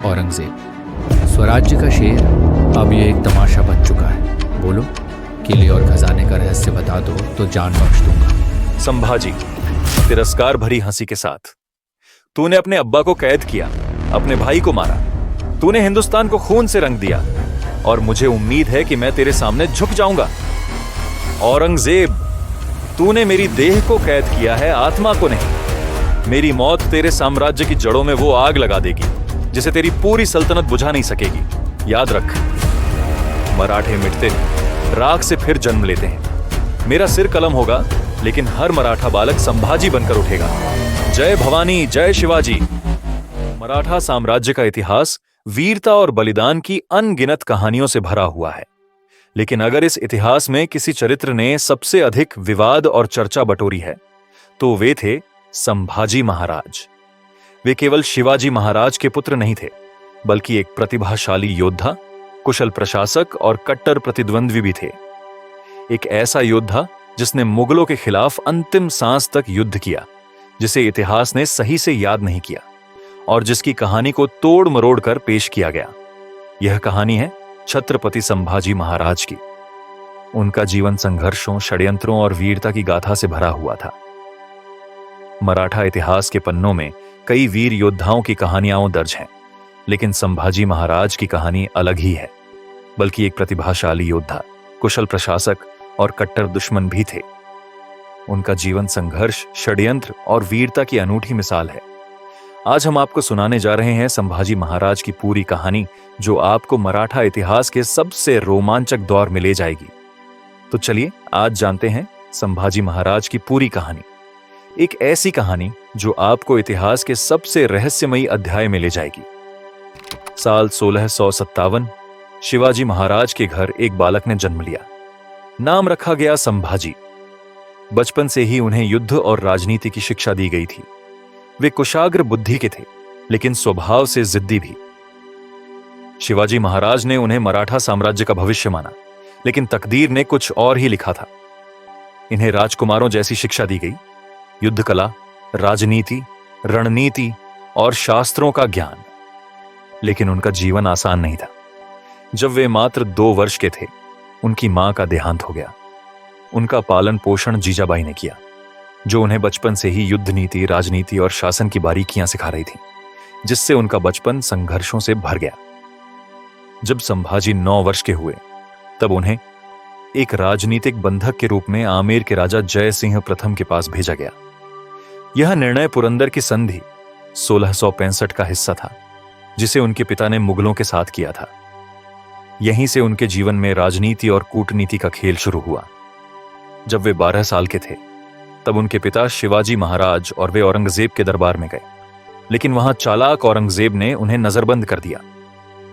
औरंगजेब, स्वराज्य का शेर अब ये एक तमाशा बन चुका है। बोलो, किले और खजाने का रहस्य बता दो तो जान बख्श दूंगा। संभाजी, तिरस्कार भरी हंसी के साथ, तूने अपने अब्बा को कैद किया, अपने भाई को मारा, तूने हिंदुस्तान को खून से रंग दिया और मुझे उम्मीद है कि मैं तेरे सामने झुक जाऊंगा। औरंगजेब, तूने मेरी देह को कैद किया है, आत्मा को नहीं। मेरी मौत तेरे साम्राज्य की जड़ों में वो आग लगा देगी जिसे तेरी पूरी सल्तनत बुझा नहीं सकेगी। याद रख, मराठे मिटते नहीं, राख से फिर जन्म लेते हैं। मेरा सिर कलम होगा, लेकिन हर मराठा बालक संभाजी बनकर उठेगा। जय भवानी, जय शिवाजी। मराठा साम्राज्य का इतिहास वीरता और बलिदान की अनगिनत कहानियों से भरा हुआ है। लेकिन अगर इस इतिहास में किसी चरित्र ने सबसे अधिक विवाद और चर्चा बटोरी है तो वे थे संभाजी महाराज। वे केवल शिवाजी महाराज के पुत्र नहीं थे, बल्कि एक प्रतिभाशाली योद्धा, कुशल प्रशासक और कट्टर प्रतिद्वंद्वी भी थे। एक ऐसा योद्धा जिसने मुगलों के खिलाफ अंतिम सांस तक युद्ध किया, जिसे इतिहास ने सही से याद नहीं किया और जिसकी कहानी को तोड़ मरोड़ कर पेश किया गया। यह कहानी है छत्रपति संभाजी महाराज की। उनका जीवन संघर्षों, षड्यंत्रों और वीरता की गाथा से भरा हुआ था। मराठा इतिहास के पन्नों में कई वीर योद्धाओं की कहानियां दर्ज हैं, लेकिन संभाजी महाराज की कहानी अलग ही है। बल्कि एक प्रतिभाशाली योद्धा, कुशल प्रशासक और कट्टर दुश्मन भी थे। उनका जीवन संघर्ष, षड्यंत्र और वीरता की अनूठी मिसाल है। आज हम आपको सुनाने जा रहे हैं संभाजी महाराज की पूरी कहानी, जो आपको मराठा इतिहास के सबसे रोमांचक दौर में ले जाएगी। तो चलिए आज जानते हैं संभाजी महाराज की पूरी कहानी। एक ऐसी कहानी जो आपको इतिहास के सबसे रहस्यमयी अध्याय में ले जाएगी। साल 1657 शिवाजी महाराज के घर एक बालक ने जन्म लिया। नाम रखा गया संभाजी। बचपन से ही उन्हें युद्ध और राजनीति की शिक्षा दी गई थी। वे कुशाग्र बुद्धि के थे, लेकिन स्वभाव से जिद्दी भी। शिवाजी महाराज ने उन्हें मराठा साम्राज्य का भविष्य माना, लेकिन तकदीर ने कुछ और ही लिखा था। इन्हें राजकुमारों जैसी शिक्षा दी गई, युद्ध कला, राजनीति, रणनीति और शास्त्रों का ज्ञान। लेकिन उनका जीवन आसान नहीं था। जब वे मात्र 2 वर्ष के थे, उनकी मां का देहांत हो गया। उनका पालन पोषण जीजाबाई ने किया, जो उन्हें बचपन से ही युद्ध नीति, राजनीति और शासन की बारीकियां सिखा रही थी, जिससे उनका बचपन संघर्षों से भर गया। जब संभाजी 9 वर्ष के हुए, तब उन्हें एक राजनीतिक बंधक के रूप में आमेर के राजा जय सिंह प्रथम के पास भेजा गया। यह निर्णय पुरंदर की संधि 1665 का हिस्सा था, जिसे उनके पिता ने मुगलों के साथ किया था। यहीं से उनके जीवन में राजनीति और कूटनीति का खेल शुरू हुआ। जब वे 12 साल के थे, तब उनके पिता शिवाजी महाराज और वे औरंगजेब के दरबार में गए, लेकिन वहां चालाक औरंगजेब ने उन्हें नजरबंद कर दिया।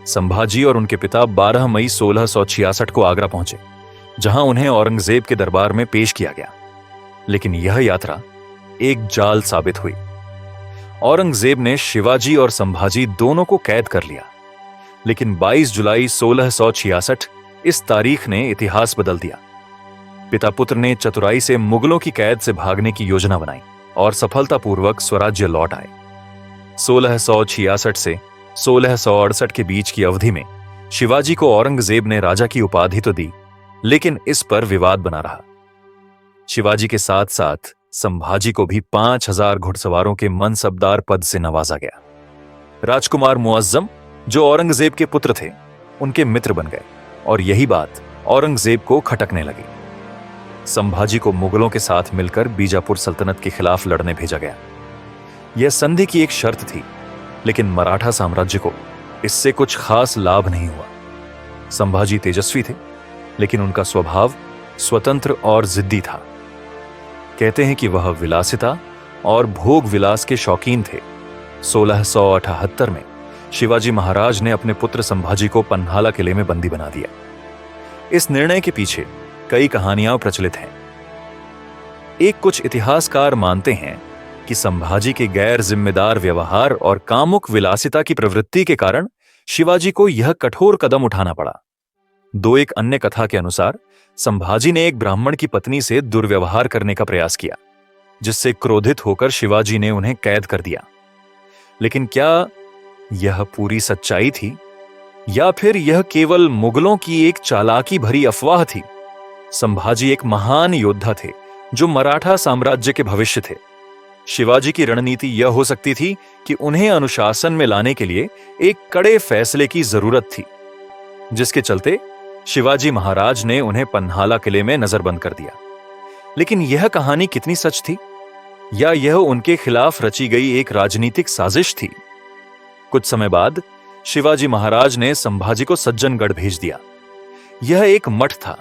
संभाजी और उनके पिता 12 मई 1666 को आगरा पहुंचे, जहां उन्हें औरंगजेब के दरबार में पेश किया गया। लेकिन यह यात्रा एक जाल साबित हुई। औरंगजेब ने शिवाजी और संभाजी दोनों को कैद कर लिया। लेकिन 22 जुलाई 1666 इस तारीख ने इतिहास बदल दिया। पिता पुत्र ने चतुराई से मुगलों की कैद से भागने की योजना बनाई और सफलतापूर्वक स्वराज्य लौट आए। 1666 से 1668 के बीच की अवधि में शिवाजी को औरंगजेब ने राजा की उपाधि तो दी, लेकिन इस पर विवाद बना रहा। शिवाजी के साथ साथ संभाजी को भी 5000 घुड़सवारों के मनसबदार पद से नवाजा गया। राजकुमार मुअज्जम, जो औरंगजेब के पुत्र थे, उनके मित्र बन गए और यही बात औरंगजेब को खटकने लगी। संभाजी को मुगलों के साथ मिलकर बीजापुर सल्तनत के खिलाफ लड़ने भेजा गया। यह संधि की एक शर्त थी, लेकिन मराठा साम्राज्य को इससे कुछ खास लाभ नहीं हुआ। संभाजी तेजस्वी थे, लेकिन उनका स्वभाव स्वतंत्र और जिद्दी था। कहते हैं कि वह विलासिता और भोग विलास के शौकीन थे। 1678 में शिवाजी महाराज ने अपने पुत्र संभाजी को पन्हाला किले में बंदी बना दिया। इस निर्णय के पीछे कई कहानियां प्रचलित हैं। कुछ इतिहासकार मानते हैं कि संभाजी के गैर जिम्मेदार व्यवहार और कामुक विलासिता की प्रवृत्ति के कारण शिवाजी को यह कठोर कदम उठाना पड़ा। एक अन्य कथा के अनुसार संभाजी ने एक ब्राह्मण की पत्नी से दुर्व्यवहार करने का प्रयास किया, जिससे क्रोधित होकर शिवाजी ने उन्हें कैद कर दिया। लेकिन क्या यह पूरी सच्चाई थी या फिर यह केवल मुगलों की एक चालाकी भरी अफवाह थी? संभाजी एक महान योद्धा थे जो मराठा साम्राज्य के भविष्य थे। शिवाजी की रणनीति यह हो सकती थी कि उन्हें अनुशासन में लाने के लिए एक कड़े फैसले की जरूरत थी, जिसके चलते शिवाजी महाराज ने उन्हें पन्हाला किले में नजरबंद कर दिया। लेकिन यह कहानी कितनी सच थी, या यह उनके खिलाफ रची गई एक राजनीतिक साजिश थी? कुछ समय बाद शिवाजी महाराज ने संभाजी को सज्जनगढ़ भेज दिया। यह एक मठ था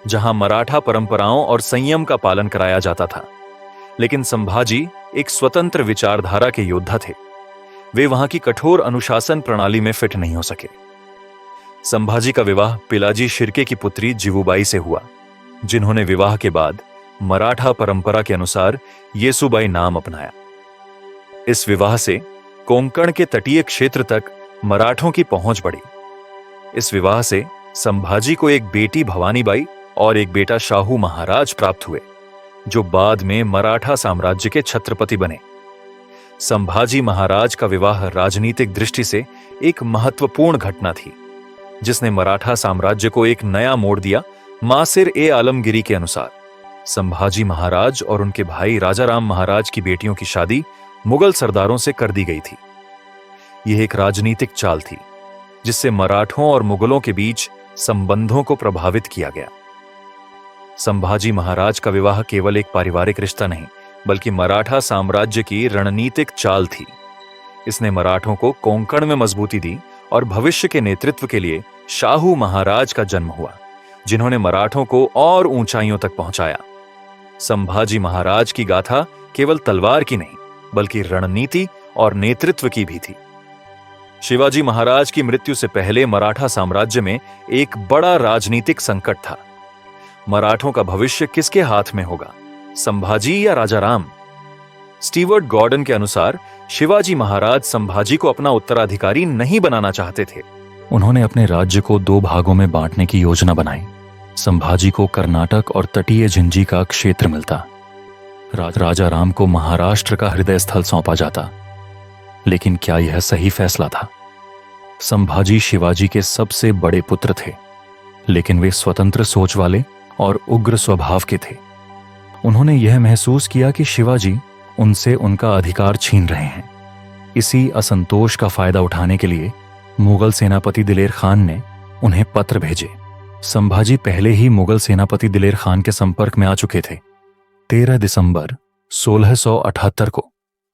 जहां मराठा परंपराओं और संयम का पालन कराया जाता था, लेकिन संभाजी एक स्वतंत्र विचारधारा के योद्धा थे। वे वहां की कठोर अनुशासन प्रणाली में फिट नहीं हो सके। संभाजी का विवाह पिलाजी शिर्के की पुत्री जिवुबाई से हुआ, जिन्होंने विवाह के बाद मराठा परंपरा के अनुसार येसुबाई नाम अपनाया। इस विवाह से कोंकण के तटीय क्षेत्र तक मराठों की पहुंच बढ़ी। इस विवाह से संभाजी को एक बेटी भवानीबाई और एक बेटा शाहू महाराज प्राप्त हुए, जो बाद में मराठा साम्राज्य के छत्रपति बने। संभाजी महाराज का विवाह राजनीतिक दृष्टि से एक महत्वपूर्ण घटना थी, जिसने मराठा साम्राज्य को एक नया मोड़ दिया। मासिर ए आलमगिरी के अनुसार संभाजी महाराज और उनके भाई राजाराम महाराज की बेटियों की शादी मुगल सरदारों से कर दी गई थी। यह एक राजनीतिक चाल थी जिससे मराठों और मुगलों के बीच संबंधों को प्रभावित किया गया। संभाजी महाराज का विवाह केवल एक पारिवारिक रिश्ता नहीं, बल्कि मराठा साम्राज्य की रणनीतिक चाल थी। इसने मराठों को कोंकण में मजबूती दी और भविष्य के नेतृत्व के लिए शाहू महाराज का जन्म हुआ, जिन्होंने मराठों को और ऊंचाइयों तक पहुंचाया। संभाजी महाराज की गाथा केवल तलवार की नहीं, बल्कि रणनीति और नेतृत्व की भी थी। शिवाजी महाराज की मृत्यु से पहले मराठा साम्राज्य में एक बड़ा राजनीतिक संकट था। मराठों का भविष्य किसके हाथ में होगा, संभाजी या राजाराम? स्टीवर्ट गॉर्डन के अनुसार शिवाजी महाराज संभाजी को अपना उत्तराधिकारी नहीं बनाना चाहते थे। उन्होंने अपने राज्य को 2 भागों में बांटने की योजना बनाई। संभाजी को कर्नाटक और तटीय जिंजी का क्षेत्र मिलता, राजाराम को महाराष्ट्र का हृदय स्थल सौंपा जाता। लेकिन क्या यह सही फैसला था? संभाजी शिवाजी के सबसे बड़े पुत्र थे, लेकिन वे स्वतंत्र सोच वाले और उग्र स्वभाव के थे। उन्होंने यह महसूस किया कि शिवाजी उनसे उनका अधिकार छीन रहे हैं। इसी असंतोष का फायदा उठाने के लिए मुगल सेनापति दिलेर खान ने उन्हें पत्र भेजे। संभाजी पहले ही मुगल सेनापति दिलेर खान के संपर्क में आ चुके थे। 13 दिसंबर 1678 को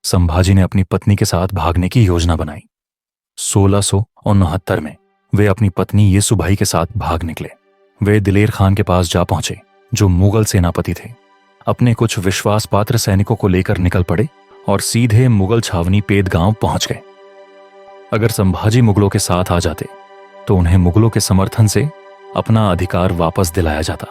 संभाजी ने अपनी पत्नी के साथ भागने की योजना बनाई। 1669 में वे अपनी पत्नी येसुबाई के साथ भाग निकले। वे दिलेर खान के पास जा पहुंचे, जो मुगल सेनापति थे। अपने कुछ विश्वास पात्र सैनिकों को लेकर निकल पड़े और सीधे मुगल छावनी पेदगांव पहुंच गए। अगर संभाजी मुगलों के साथ आ जाते तो उन्हें मुगलों के समर्थन से अपना अधिकार वापस दिलाया जाता।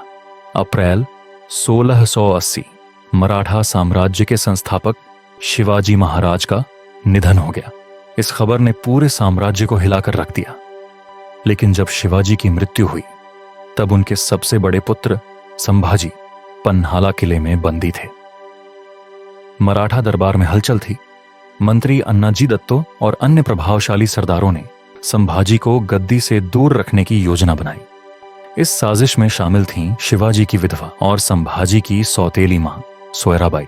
अप्रैल 1680 मराठा साम्राज्य के संस्थापक शिवाजी महाराज का निधन हो गया। इस खबर ने पूरे साम्राज्य को हिलाकर रख दिया। लेकिन जब शिवाजी की मृत्यु हुई, तब उनके सबसे बड़े पुत्र संभाजी पन्हाला किले में बंदी थे। मराठा दरबार में हलचल थी। मंत्री अन्नाजी दत्तो और अन्य प्रभावशाली सरदारों ने संभाजी को गद्दी से दूर रखने की योजना बनाई। इस साजिश में शामिल थीं शिवाजी की विधवा और संभाजी की सौतेली मां सोयराबाई,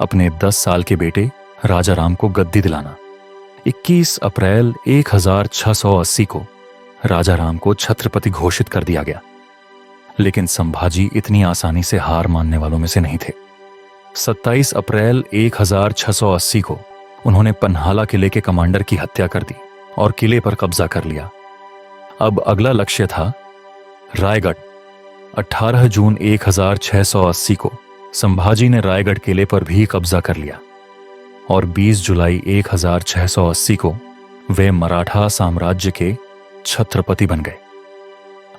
अपने 10 साल के बेटे राजाराम को गद्दी दिलाना। 21 अप्रैल 1680 को राजाराम को छत्रपति घोषित कर दिया गया। लेकिन संभाजी इतनी आसानी से हार मानने वालों में से नहीं थे। 27 अप्रैल 1680 को उन्होंने पन्हाला किले के कमांडर की हत्या कर दी और किले पर कब्जा कर लिया। अब अगला लक्ष्य था रायगढ़। 18 जून 1680 को संभाजी ने रायगढ़ किले पर भी कब्जा कर लिया और 20 जुलाई 1680 को वे मराठा साम्राज्य के छत्रपति बन गए।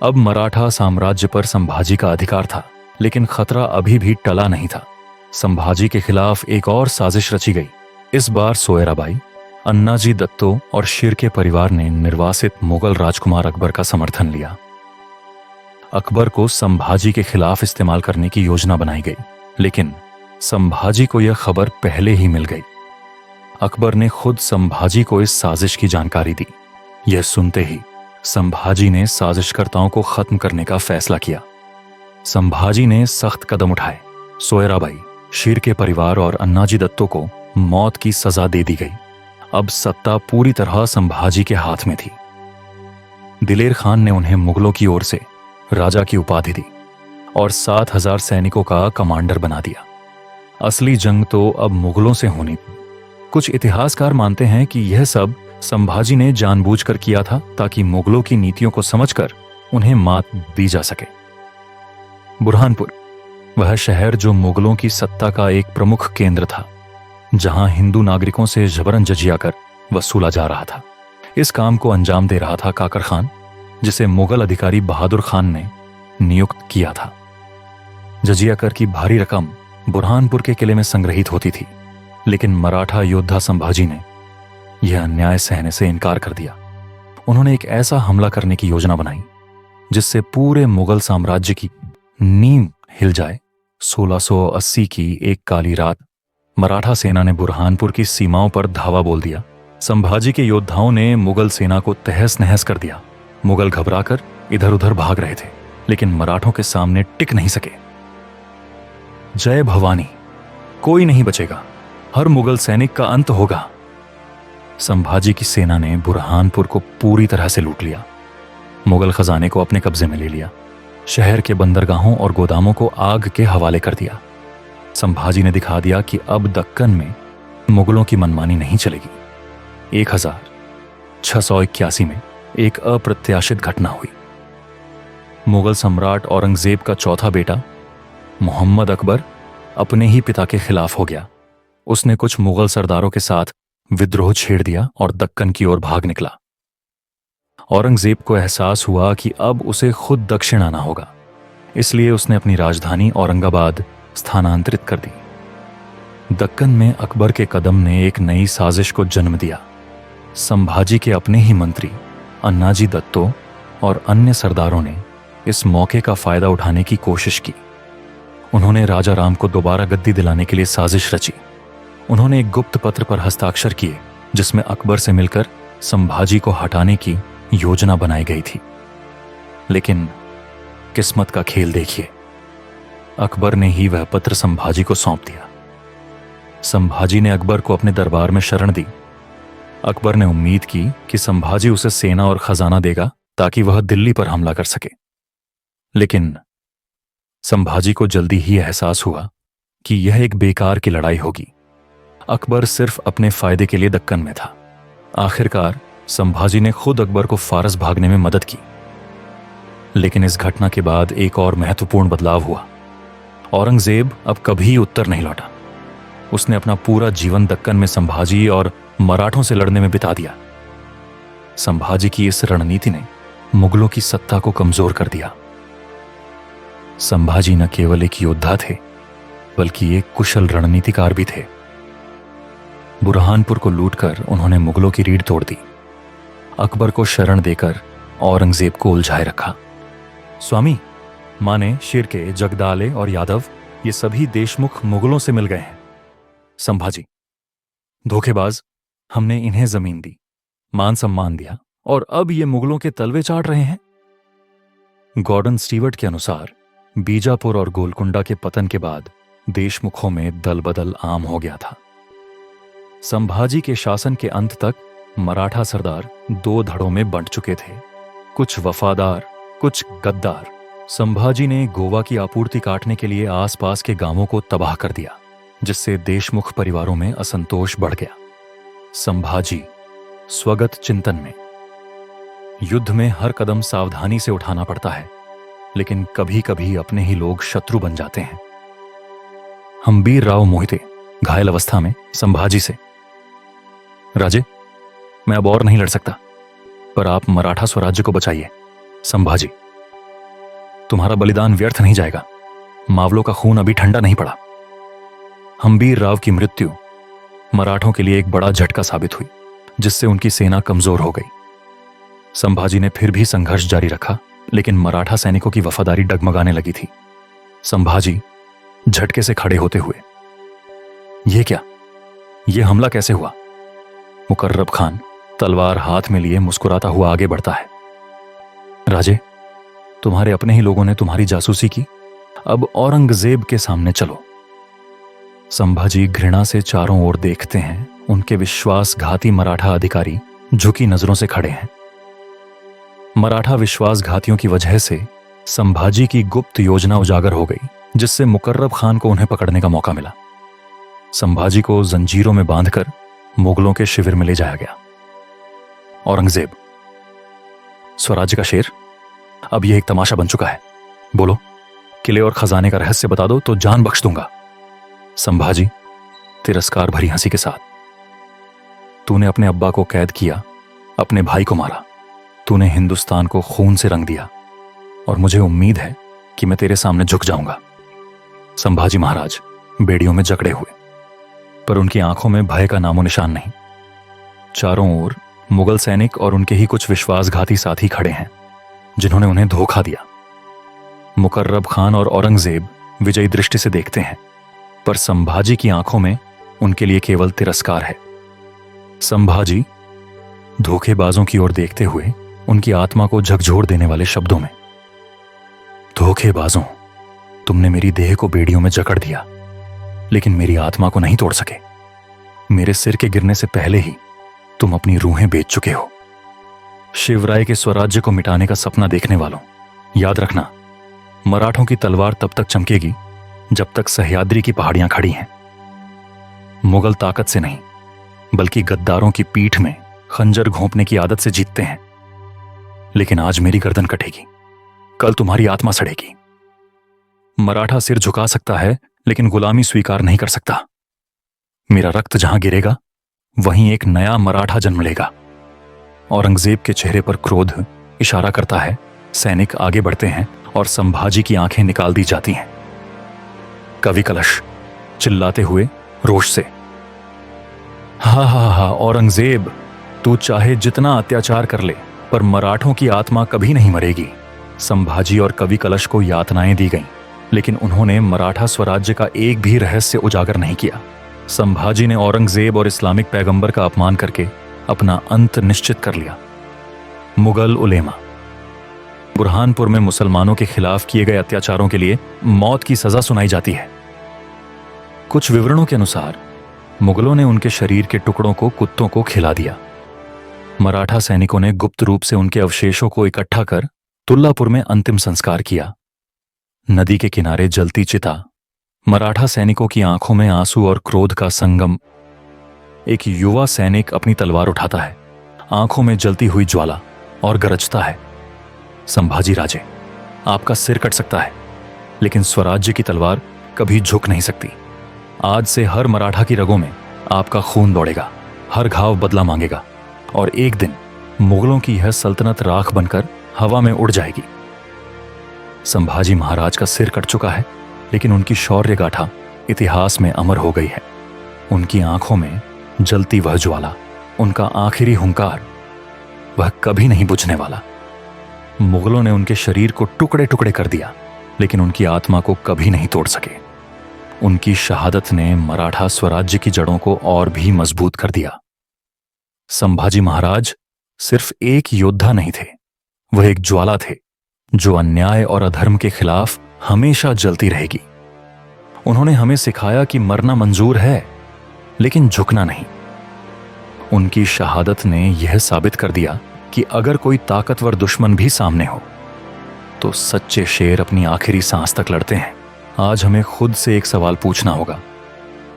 अब मराठा साम्राज्य पर संभाजी का अधिकार था, लेकिन खतरा अभी भी टला नहीं था। संभाजी के खिलाफ एक और साजिश रची गई। इस बार सोयराबाई, अन्नाजी दत्तो और शिर्के परिवार ने निर्वासित मुगल राजकुमार अकबर का समर्थन लिया। अकबर को संभाजी के खिलाफ इस्तेमाल करने की योजना बनाई गई, लेकिन संभाजी को यह खबर पहले ही मिल गई। अकबर ने खुद संभाजी को इस साजिश की जानकारी दी। यह सुनते ही संभाजी ने साजिशकर्ताओं को खत्म करने का फैसला किया। संभाजी ने सख्त कदम उठाए। सोयराबाई, शीर के परिवार और अन्नाजी दत्तो को मौत की सजा दे दी गई। अब सत्ता पूरी तरह संभाजी के हाथ में थी। दिलेर खान ने उन्हें मुगलों की ओर से राजा की उपाधि दी और 7,000 सैनिकों का कमांडर बना दिया। असली जंग तो अब मुगलों से होनी थी। कुछ इतिहासकार मानते हैं कि यह सब संभाजी ने जानबूझकर किया था ताकि मुगलों की नीतियों को समझकर उन्हें मात दी जा सके। बुरहानपुर, वह शहर जो मुगलों की सत्ता का एक प्रमुख केंद्र था, जहां हिंदू नागरिकों से जबरन जजिया कर वसूला जा रहा था। इस काम को अंजाम दे रहा था काकर खान, जिसे मुगल अधिकारी बहादुर खान ने नियुक्त किया था। जजिया कर की भारी रकम बुरहानपुर के किले में संग्रहित होती थी, लेकिन मराठा योद्धा संभाजी ने यह अन्याय सहने से इनकार कर दिया। उन्होंने एक ऐसा हमला करने की योजना बनाई जिससे पूरे मुगल साम्राज्य की नींव हिल जाए। 1680 की एक काली रात मराठा सेना ने बुरहानपुर की सीमाओं पर धावा बोल दिया। संभाजी के योद्धाओं ने मुगल सेना को तहस नहस कर दिया। मुगल घबराकर इधर उधर भाग रहे थे, लेकिन मराठों के सामने टिक नहीं सके। जय भवानी, कोई नहीं बचेगा, हर मुगल सैनिक का अंत होगा। संभाजी की सेना ने बुरहानपुर को पूरी तरह से लूट लिया। मुगल खजाने को अपने कब्जे में ले लिया। शहर के बंदरगाहों और गोदामों को आग के हवाले कर दिया। संभाजी ने दिखा दिया कि अब दक्कन में मुगलों की मनमानी नहीं चलेगी। 1681 में एक अप्रत्याशित घटना हुई। मुगल सम्राट औरंगजेब का चौथा बेटा मोहम्मद अकबर अपने ही पिता के खिलाफ हो गया। उसने कुछ मुगल सरदारों के साथ विद्रोह छेड़ दिया और दक्कन की ओर भाग निकला। औरंगजेब को एहसास हुआ कि अब उसे खुद दक्षिण आना होगा, इसलिए उसने अपनी राजधानी औरंगाबाद स्थानांतरित कर दी। दक्कन में अकबर के कदम ने एक नई साजिश को जन्म दिया। संभाजी के अपने ही मंत्री अन्नाजी दत्तो और अन्य सरदारों ने इस मौके का फायदा उठाने की कोशिश की। उन्होंने राजा राम को दोबारा गद्दी दिलाने के लिए साजिश रची। उन्होंने एक गुप्त पत्र पर हस्ताक्षर किए जिसमें अकबर से मिलकर संभाजी को हटाने की योजना बनाई गई थी। लेकिन किस्मत का खेल देखिए, अकबर ने ही वह पत्र संभाजी को सौंप दिया। संभाजी ने अकबर को अपने दरबार में शरण दी। अकबर ने उम्मीद की कि संभाजी उसे सेना और खजाना देगा ताकि वह दिल्ली पर हमला कर सके। लेकिन संभाजी को जल्दी ही एहसास हुआ कि यह एक बेकार की लड़ाई होगी। अकबर सिर्फ अपने फायदे के लिए दक्कन में था। आखिरकार संभाजी ने खुद अकबर को फारस भागने में मदद की। लेकिन इस घटना के बाद एक और महत्वपूर्ण बदलाव हुआ। औरंगजेब अब कभी उत्तर नहीं लौटा। उसने अपना पूरा जीवन दक्कन में संभाजी और मराठों से लड़ने में बिता दिया। संभाजी की इस रणनीति ने मुगलों की सत्ता को कमजोर कर दिया। संभाजी न केवल एक योद्धा थे, बल्कि एक कुशल रणनीतिकार भी थे। बुरहानपुर को लूटकर उन्होंने मुगलों की रीढ़ तोड़ दी। अकबर को शरण देकर औरंगजेब को उलझाए रखा। स्वामी, माने, शिर्के, जगदाले और यादव, ये सभी देशमुख मुगलों से मिल गए हैं। संभाजी, धोखेबाज, हमने इन्हें जमीन दी, मान सम्मान दिया और अब ये मुगलों के तलवे चाट रहे हैं। गॉर्डन स्टीवर्ट के अनुसार बीजापुर और गोलकुंडा के पतन के बाद देशमुखों में दल बदल आम हो गया था। संभाजी के शासन के अंत तक मराठा सरदार दो धड़ों में बंट चुके थे, कुछ वफादार, कुछ गद्दार। संभाजी ने गोवा की आपूर्ति काटने के लिए आसपास के गांवों को तबाह कर दिया, जिससे देशमुख परिवारों में असंतोष बढ़ गया। संभाजी स्वगत चिंतन में। युद्ध में हर कदम सावधानी से उठाना पड़ता है, लेकिन कभी कभी अपने ही लोग शत्रु बन जाते हैं। हम्बीर राव मोहिते घायल अवस्था में संभाजी से, राजे, मैं अब और नहीं लड़ सकता, पर आप मराठा स्वराज्य को बचाइए। संभाजी, तुम्हारा बलिदान व्यर्थ नहीं जाएगा, मावलों का खून अभी ठंडा नहीं पड़ा। हम्बीर राव की मृत्यु मराठों के लिए एक बड़ा झटका साबित हुई, जिससे उनकी सेना कमजोर हो गई। संभाजी ने फिर भी संघर्ष जारी रखा, लेकिन मराठा सैनिकों की वफादारी डगमगाने लगी थी। संभाजी झटके से खड़े होते हुए, यह क्या, यह हमला कैसे हुआ? मुकर्रब खान तलवार हाथ में लिए मुस्कुराता हुआ आगे बढ़ता है। राजे, तुम्हारे अपने ही लोगों ने तुम्हारी जासूसी की, अब औरंगजेब के सामने चलो। संभाजी घृणा से चारों ओर देखते हैं। उनके विश्वासघाती मराठा अधिकारी झुकी नजरों से खड़े हैं। मराठा विश्वासघातियों की वजह से संभाजी की गुप्त योजना उजागर हो गई, जिससे मुकर्रब खान को उन्हें पकड़ने का मौका मिला। संभाजी को जंजीरों में बांधकर मुगलों के शिविर में ले जाया गया। औरंगजेब, स्वराज्य का शेर, अब यह एक तमाशा बन चुका है। बोलो, किले और खजाने का रहस्य बता दो तो जान बख्श दूंगा। संभाजी तिरस्कार भरी हंसी के साथ, तूने अपने अब्बा को कैद किया, अपने भाई को मारा, तूने हिंदुस्तान को खून से रंग दिया, और मुझे उम्मीद है कि मैं तेरे सामने झुक जाऊंगा। संभाजी महाराज बेड़ियों में जकड़े हुए, पर उनकी आंखों में भय का नामो निशान नहीं। चारों ओर मुगल सैनिक और उनके ही कुछ विश्वासघाती साथी खड़े हैं, जिन्होंने उन्हें धोखा दिया। मुकर्रब खान और औरंगजेब विजयी दृष्टि से देखते हैं, पर संभाजी की आंखों में उनके लिए केवल तिरस्कार है। संभाजी धोखेबाजों की ओर देखते हुए उनकी आत्मा को झकझोर देने वाले शब्दों में, धोखेबाजों, तुमने मेरी देह को बेड़ियों में जकड़ दिया, लेकिन मेरी आत्मा को नहीं तोड़ सके। मेरे सिर के गिरने से पहले ही तुम अपनी रूहें बेच चुके हो। शिवराय के स्वराज्य को मिटाने का सपना देखने वालों, याद रखना, मराठों की तलवार तब तक चमकेगी जब तक सह्याद्री की पहाड़ियां खड़ी हैं। मुगल ताकत से नहीं, बल्कि गद्दारों की पीठ में खंजर घोंपने की आदत से जीतते हैं। लेकिन आज मेरी गर्दन कटेगी, कल तुम्हारी आत्मा सड़ेगी। मराठा सिर झुका सकता है, लेकिन गुलामी स्वीकार नहीं कर सकता। मेरा रक्त जहां गिरेगा, वहीं एक नया मराठा जन्म लेगा। औरंगजेब के चेहरे पर क्रोध इशारा करता है। सैनिक आगे बढ़ते हैं और संभाजी की आंखें निकाल दी जाती हैं। कवि कलश चिल्लाते हुए रोष से, हा हा हा, औरंगजेब, तू चाहे जितना अत्याचार कर ले, पर मराठों की आत्मा कभी नहीं मरेगी। संभाजी और कवि कलश को यातनाएं दी गईं, लेकिन उन्होंने मराठा स्वराज्य का एक भी रहस्य उजागर नहीं किया। संभाजी ने औरंगजेब और इस्लामिक पैगंबर का अपमान करके अपना अंत निश्चित कर लिया। मुगल उलेमा, बुरहानपुर में मुसलमानों के खिलाफ किए गए अत्याचारों के लिए मौत की सजा सुनाई जाती है। कुछ विवरणों के अनुसार मुगलों ने उनके शरीर के टुकड़ों को कुत्तों को खिला दिया। मराठा सैनिकों ने गुप्त रूप से उनके अवशेषों को इकट्ठा कर तुल्लापुर में अंतिम संस्कार किया। नदी के किनारे जलती चिता, मराठा सैनिकों की आंखों में आंसू और क्रोध का संगम। एक युवा सैनिक अपनी तलवार उठाता है, आंखों में जलती हुई ज्वाला, और गरजता है, संभाजी राजे, आपका सिर कट सकता है, लेकिन स्वराज्य की तलवार कभी झुक नहीं सकती। आज से हर मराठा की रगों में आपका खून दौड़ेगा, हर घाव बदला मांगेगा, और एक दिन मुगलों की यह सल्तनत राख बनकर हवा में उड़ जाएगी। संभाजी महाराज का सिर कट चुका है, लेकिन उनकी शौर्य गाथा इतिहास में अमर हो गई है। उनकी आंखों में जलती वह ज्वाला, उनका आखिरी हुंकार, वह कभी नहीं बुझने वाला। मुगलों ने उनके शरीर को टुकड़े टुकड़े कर दिया, लेकिन उनकी आत्मा को कभी नहीं तोड़ सके। उनकी शहादत ने मराठा स्वराज्य की जड़ों को और भी मजबूत कर दिया। संभाजी महाराज सिर्फ एक योद्धा नहीं थे, वह एक ज्वाला थे जो अन्याय और अधर्म के खिलाफ हमेशा जलती रहेगी। उन्होंने हमें सिखाया कि मरना मंजूर है, लेकिन झुकना नहीं। उनकी शहादत ने यह साबित कर दिया कि अगर कोई ताकतवर दुश्मन भी सामने हो, तो सच्चे शेर अपनी आखिरी सांस तक लड़ते हैं। आज हमें खुद से एक सवाल पूछना होगा,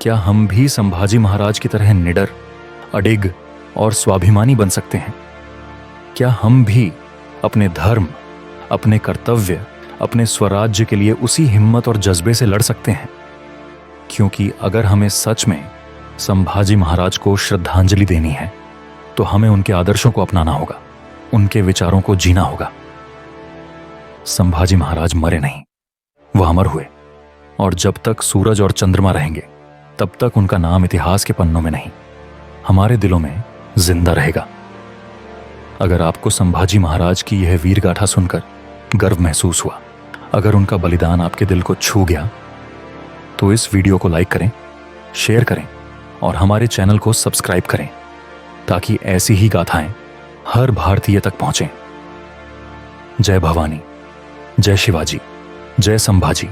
क्या हम भी संभाजी महाराज की तरह निडर, अडिग और स्वाभिमानी बन सकते हैं? क्या हम भी अपने धर्म, अपने कर्तव्य, अपने स्वराज्य के लिए उसी हिम्मत और जज्बे से लड़ सकते हैं? क्योंकि अगर हमें सच में संभाजी महाराज को श्रद्धांजलि देनी है, तो हमें उनके आदर्शों को अपनाना होगा, उनके विचारों को जीना होगा। संभाजी महाराज मरे नहीं, वह अमर हुए, और जब तक सूरज और चंद्रमा रहेंगे, तब तक उनका नाम इतिहास के पन्नों में नहीं, हमारे दिलों में जिंदा रहेगा। अगर आपको संभाजी महाराज की यह वीर गाथा सुनकर गर्व महसूस हुआ, अगर उनका बलिदान आपके दिल को छू गया, तो इस वीडियो को लाइक करें, शेयर करें और हमारे चैनल को सब्सक्राइब करें, ताकि ऐसी ही गाथाएं हर भारतीय तक पहुंचें। जय भवानी, जय शिवाजी, जय संभाजी।